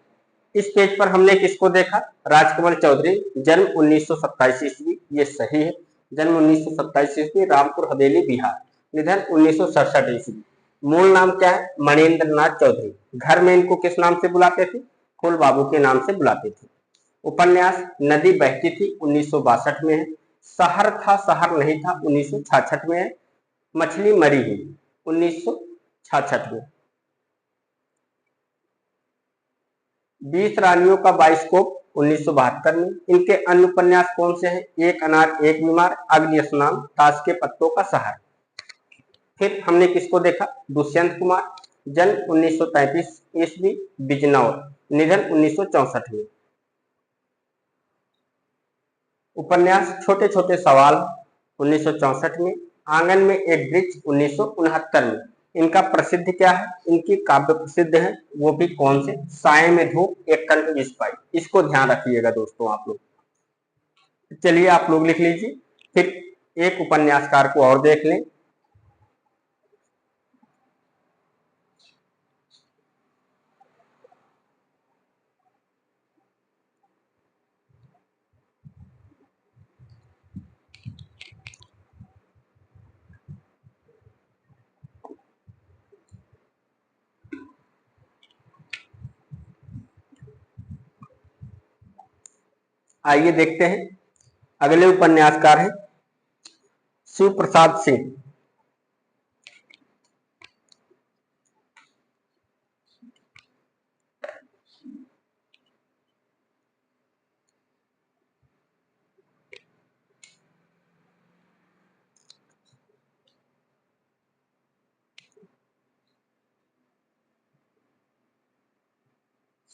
इस पेज पर हमने किसको देखा? राजकमल चौधरी, जन्म 1927 ईस्वी, ये सही है। जन्म 1927 ईस्वी, रामपुर हवेली, बिहार। निधन 1967 ईस्वी। मूल नाम क्या है? मणिन्द्र नाथ चौधरी। घर में इनको किस नाम से बुलाते थे? फूल बाबू के नाम से बुलाते थे। उपन्यास नदी बहती थी 1962 में है। शहर था शहर नहीं था 1966 में है। मछली मरी हुई 1966 में। 20 रानियों का बाइस्कोप 1972 में। इनके अन्य उपन्यास कौन से हैं? एक अनार एक बीमार, अग्नि स्नान, ताश के पत्तों का सहारा। फिर हमने किसको देखा, दुष्यंत कुमार, जन्म 1933 ईस्वी, बिजनौर, निधन 1964 में। उपन्यास छोटे छोटे सवाल 1964 में, आंगन में एक वृक्ष 1969 में। इनका प्रसिद्ध क्या है, इनकी काव्य प्रसिद्ध है, वो भी कौन से, साए में धूप, एक कंठ विष पाई। इसको ध्यान रखिएगा दोस्तों आप लोग। चलिए आप लोग लिख लीजिए, फिर एक उपन्यासकार को और देख लें। आइए देखते हैं, अगले उपन्यासकार हैं शिव प्रसाद सिंह।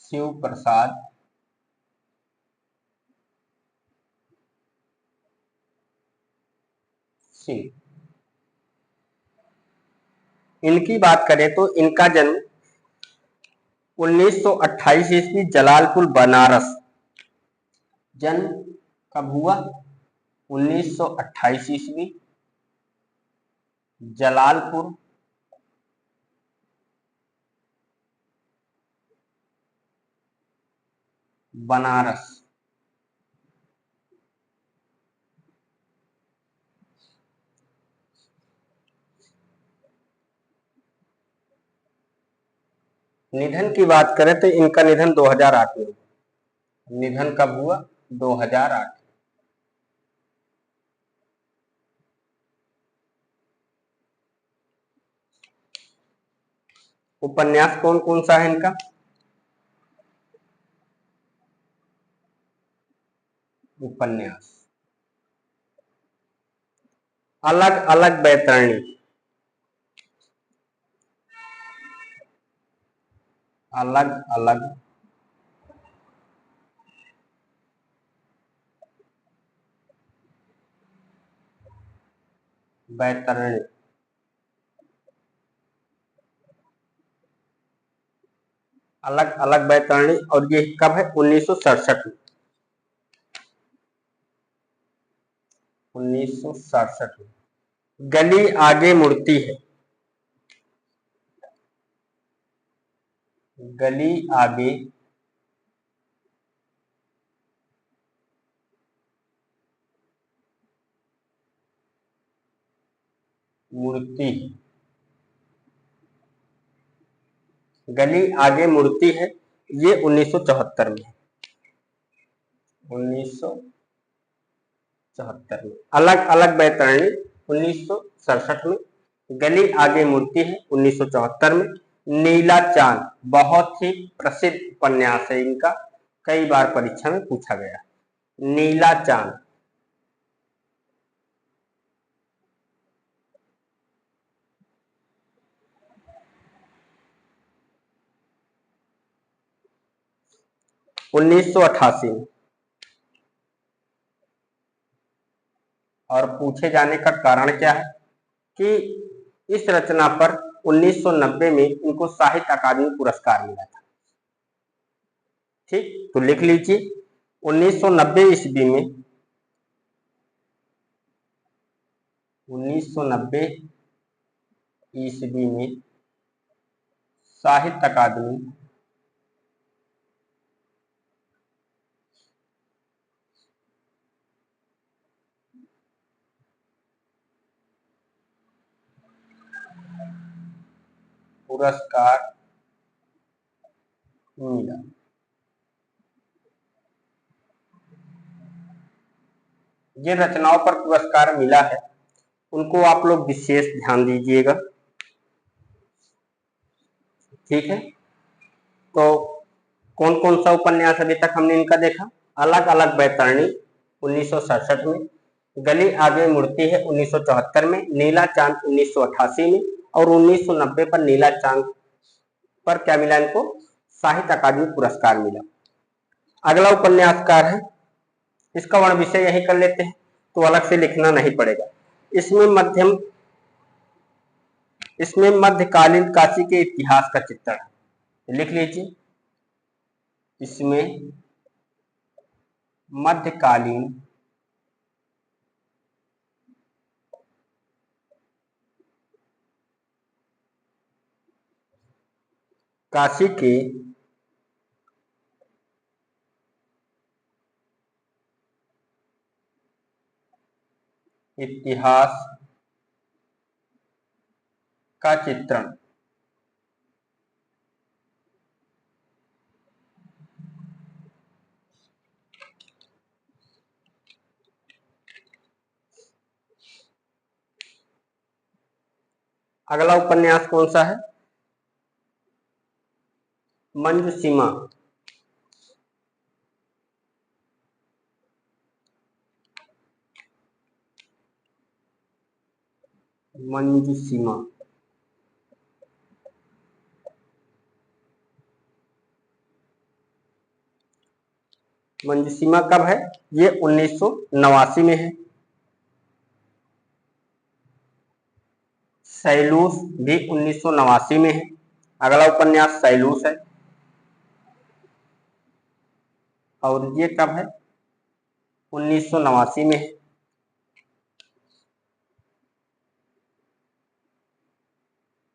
शिव प्रसाद सिंह, इनकी बात करें तो इनका जन्म 1928 ईस्वी, जलालपुर, बनारस। जन्म कब हुआ, 1928 ईस्वी, जलालपुर, बनारस। निधन की बात करें तो इनका निधन 2008 में। निधन कब हुआ, 2008। उपन्यास कौन कौन सा है इनका, उपन्यास अलग अलग बैतरणी, अलग अलग बैतरणी, अलग अलग बैतरणी। और ये कब है, 1967 में, 1967 में। गली आगे मुड़ती है, गली आगे मुड़ती है, गली आगे मुड़ती है, ये 1974 में, 1974 में। अलग अलग बैतरणी 1967 में, गली आगे मुड़ती है 1974 में। नीला चांद बहुत ही प्रसिद्ध उपन्यास है इनका, कई बार परीक्षा में पूछा गया। नीला चांद, उन्नीस सौ अठासी में। और पूछे जाने का कारण क्या है कि इस रचना पर 1990 में इनको साहित्य अकादमी पुरस्कार मिला था। ठीक, तो लिख लीजिए 1990 ईस्वी में, 1990 ईस्वी में साहित्य अकादमी पुरस्कार मिला। ये रचनाओं पर पुरस्कार मिला है, उनको आप लोग विशेष ध्यान दीजिएगा। ठीक है, तो कौन कौन सा उपन्यास अभी तक हमने इनका देखा, अलग अलग बैतरणी 1967 में, गली आगे मुड़ती है 1974 में, नीला चांद 1988 में, और 1990 पर नीला चांद पर क्या मिला इनको? साहित्य अकादमी पुरस्कार मिला। अगला उपन्यासकार है, इसका वर्ण विषय यही कर लेते हैं, तो अलग से लिखना नहीं पड़ेगा। इसमें मध्यकालीन काशी के इतिहास का चित्रण है, लिख लीजिए। इसमें मध्यकालीन काशी के इतिहास का चित्रण। अगला उपन्यास कौन सा है? मंजूषिमा। मंजूषिमा मंजूषिमा कब है? ये 1989 में है। सैलूस भी 1989 में है। अगला उपन्यास सैलूस है, और ये कब है? 1989 में है।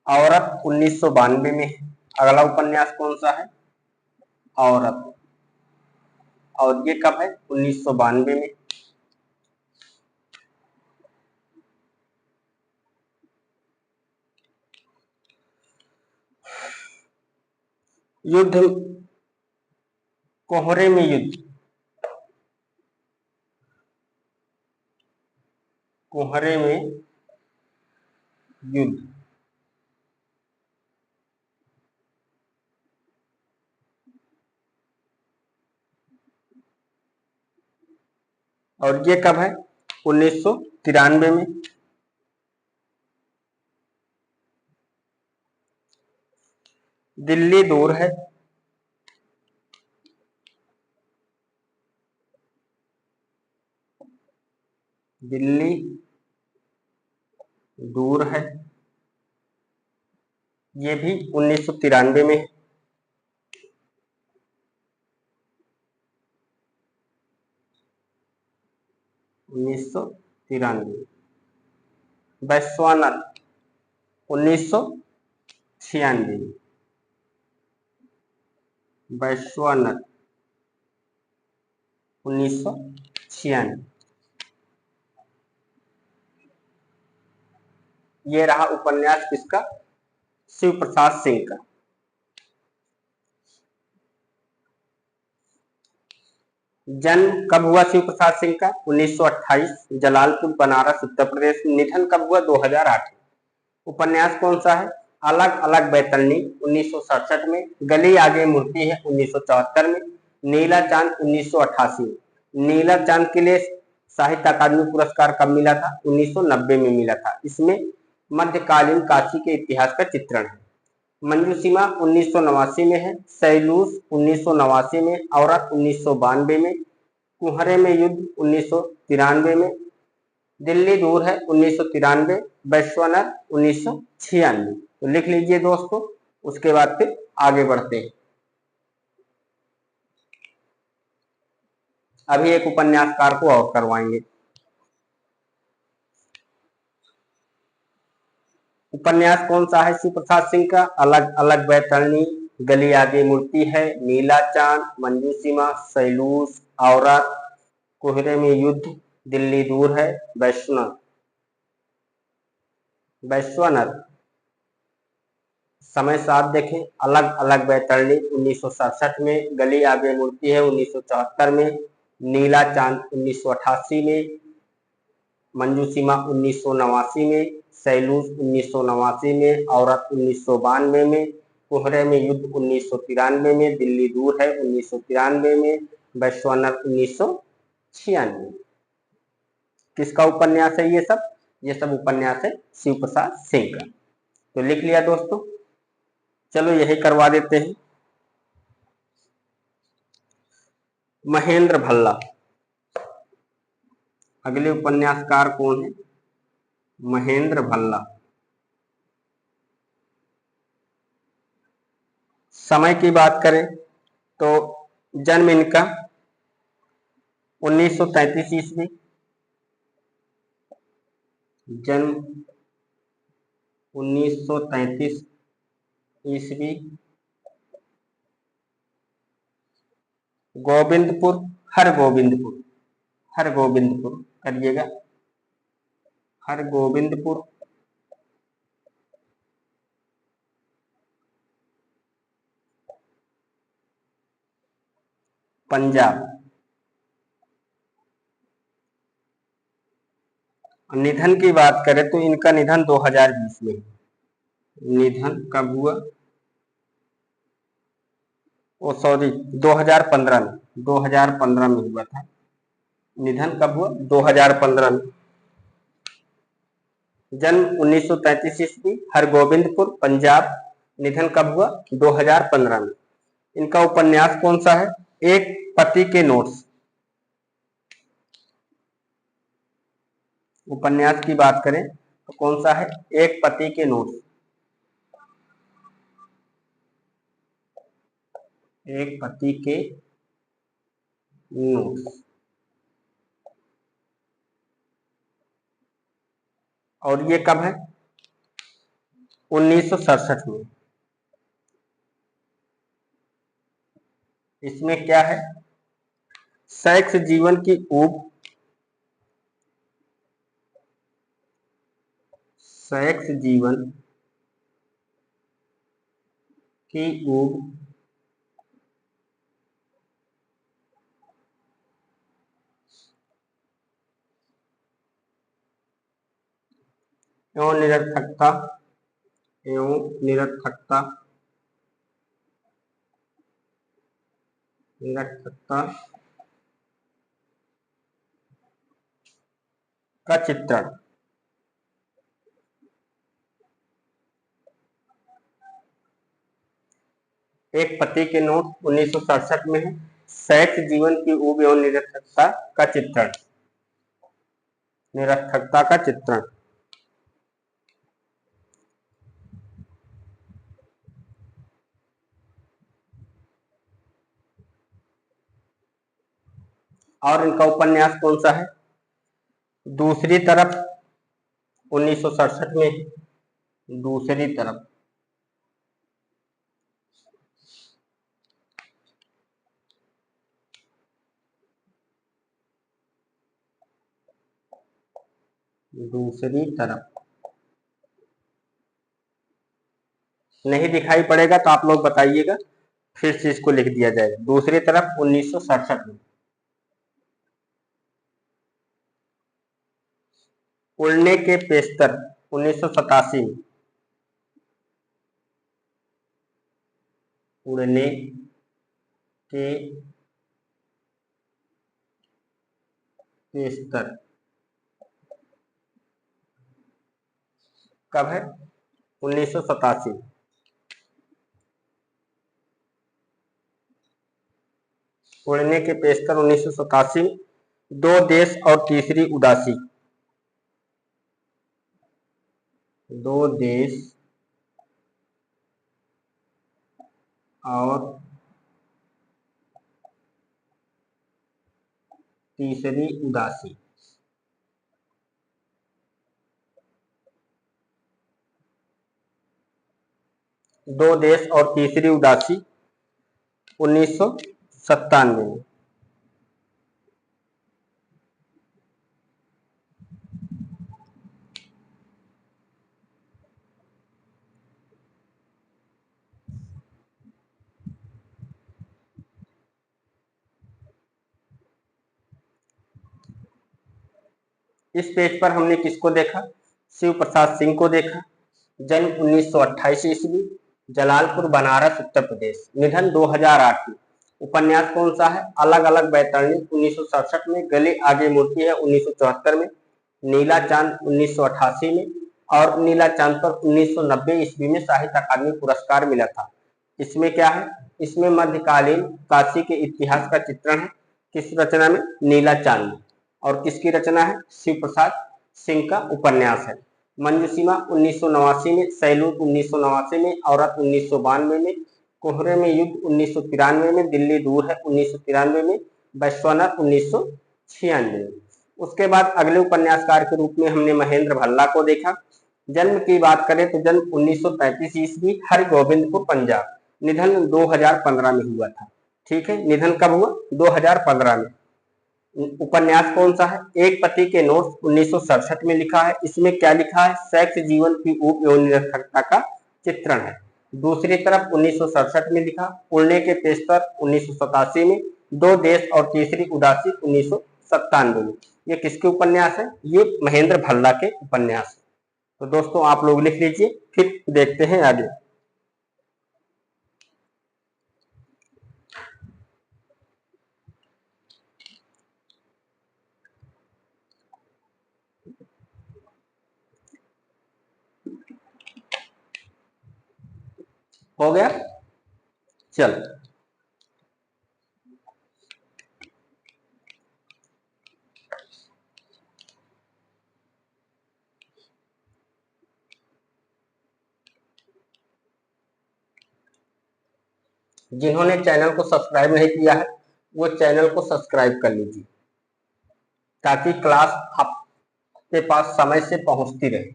औरत 1992 में है। अगला उपन्यास कौन सा है? औरत, और ये कब है? 1992 में। युद्ध, कोहरे में युद्ध। कोहरे में युद्ध, और ये कब है? 1993 में। दिल्ली दूर है। दिल्ली दूर है, ये भी 1993 में है। उन्नीस सौ तिरानवे। वैश्वानर 1996। वैश्वानर 1996। ये रहा उपन्यास किसका? शिव प्रसाद सिंह का। जन्म कब हुआ शिव प्रसाद सिंह का? 1928, जलालपुर बनारस उत्तर प्रदेश। निधन कब हुआ? 2008। उपन्यास कौन सा है? अलग अलग बैतरणी 1967 में, गली आगे मुड़ती है 1974 में, नीला चांद 1988 में। नीला चांद के लिए साहित्य अकादमी पुरस्कार कब मिला था? 1990 में मिला था। इसमें मध्यकालीन काशी के इतिहास का चित्रण है। मंजूषिमा 1989 में है। सैलूस 1989 में। औरत 1992 में। कुहरे में युद्ध 1993 में। दिल्ली दूर है 1993। वैश्वानर 1996। तो लिख लीजिए दोस्तों, उसके बाद फिर आगे बढ़ते हैं। अभी एक उपन्यासकार को और करवाएंगे। उपन्यास कौन सा है शिव प्रसाद सिंह का? अलग अलग बैतरणी, गली आगे मुड़ती है, नीला चांद, मंजूषिमा, सैलूस, औरत, कोहरे में युद्ध, दिल्ली दूर है, वैश्वानर। समय साथ देखें। अलग अलग बैतरणी 1967 में, गली आगे मुड़ती है 1974 में, नीला चांद 1988 में, मंजूषिमा 1989 में, सैलूस 1989 में, औरत 1992 में, कोहरे में युद्ध 1993 में, दिल्ली दूर है 1993 में, वैश्वानर 1996। किसका उपन्यास है ये सब? ये सब उपन्यास है शिव प्रसाद सिंह का। तो लिख लिया दोस्तों, चलो यही करवा देते हैं। महेंद्र भल्ला, अगले उपन्यासकार कौन है? महेंद्र भल्ला। समय की बात करें तो जन्म इनका 1933 ईस्वी, जन्म 1933 ईस्वी, गोविंदपुर, हर गोविंदपुर, हर गोविंदपुर करिएगा, हर गोविंदपुर, पंजाब। निधन की बात करें तो इनका निधन 2020 में, निधन कब हुआ? ओ सॉरी 2015 में, 2015 में हुआ था। निधन कब हुआ? 2015 में। जन्म 1933 ईस्वी, हरगोविंदपुर, पंजाब। निधन कब हुआ? 2015 में। इनका उपन्यास कौन सा है? एक पति के नोट्स। उपन्यास की बात करें तो कौन सा है? एक पति के नोट्स। एक पति के नोट्स। और ये कब है? 1967 में। इसमें क्या है? सेक्स जीवन की ऊब, सेक्स जीवन की ऊब, एवं निरर्थकता, एवं निरर्थकता, निरर्थकता का चित्रण। एक पति के नोट 1967 में है। सेक्स जीवन की ऊब एवं निरर्थकता का चित्रण, निरर्थकता का चित्रण। और इनका उपन्यास कौन सा है? दूसरी तरफ 1967 में है। दूसरी तरफ, दूसरी तरफ नहीं दिखाई पड़ेगा तो आप लोग बताइएगा, फिर से इसको लिख दिया जाएगा। दूसरी तरफ 1967 में। उड़ने के पेस्तर 1987 में। उड़ने के पेस्तर कब है? 1987। उड़ने के पेस्तर 1987। दो देश और तीसरी उदासी, दो देश और तीसरी उदासी। दो देश और तीसरी उदासी 1997 में। इस पेज पर हमने किसको देखा? शिव प्रसाद सिंह को देखा। जन्म 1928 ईस्वी, जलालपुर, बनारस, उत्तर प्रदेश। निधन 2008 में। उपन्यास कौन सा है? अलग अलग बैतरणी 1967 में, गले आगे मुड़ती है 1974 में। नीला चांद 1988 में, और नीला चांद पर 1990 ईस्वी में साहित्य अकादमी पुरस्कार मिला था। इसमें क्या है, इसमें मध्यकालीन काशी के इतिहास का चित्रण है। किस रचना में? नीला चांद। और किसकी रचना है? शिव प्रसाद सिंह का उपन्यास है। मंजूसीमा 1989 में, सैलूट 1989 में, औरत 1992 में, कोहरे में युद्ध 1993 में, दिल्ली दूर है 1993 में, वैश्वानर 1996 में। उसके बाद अगले उपन्यासकार के रूप में हमने महेंद्र भल्ला को देखा। जन्म की बात करें तो जन्म 1935 ईस्वी, हरगोबिंदपुर पंजाब। निधन 2015 में हुआ था। ठीक है, निधन कब हुआ? 2015 में। उपन्यास कौन सा है? एक पति के नोट्स 1967 में लिखा है। इसमें क्या लिखा है? सेक्स जीवन की ऊप एवं निरर्थकता का चित्रण है। दूसरी तरफ 1967 में लिखा उड़ने के पेशतर 1987 में, दो देश और तीसरी उदासी 1997 में। ये किसके उपन्यास है? ये महेंद्र भल्ला के उपन्यास। तो दोस्तों आप लोग लिख लीजिए, फिर देखते हैं आगे। हो गया? चल, जिन्होंने चैनल को सब्सक्राइब नहीं किया है वो चैनल को सब्सक्राइब कर लीजिए, ताकि क्लास आपके पास समय से पहुंचती रहे।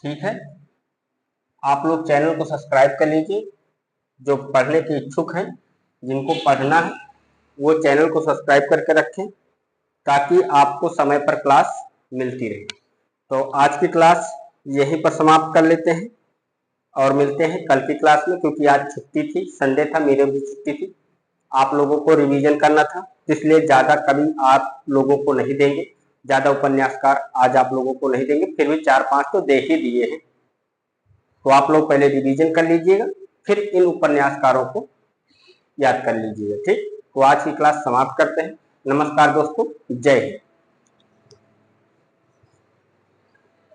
ठीक है, आप लोग चैनल को सब्सक्राइब कर लीजिए। जो पढ़ने के इच्छुक हैं, जिनको पढ़ना है, वो चैनल को सब्सक्राइब करके रखें, ताकि आपको समय पर क्लास मिलती रहे। तो आज की क्लास यहीं पर समाप्त कर लेते हैं और मिलते हैं कल की क्लास में, क्योंकि आज छुट्टी थी, संडे था, मेरे भी छुट्टी थी। आप लोगों को रिवीजन करना था, इसलिए ज्यादा कभी आप लोगों को नहीं देंगे, ज्यादा उपन्यासकार आज आप लोगों को नहीं देंगे, फिर भी 4-5 तो दे ही दिए हैं। तो आप लोग पहले रिवीजन कर लीजिएगा, फिर इन उपन्यासकारों को याद कर लीजिएगा। ठीक, तो आज की क्लास समाप्त करते हैं। नमस्कार दोस्तों, जय हिंद।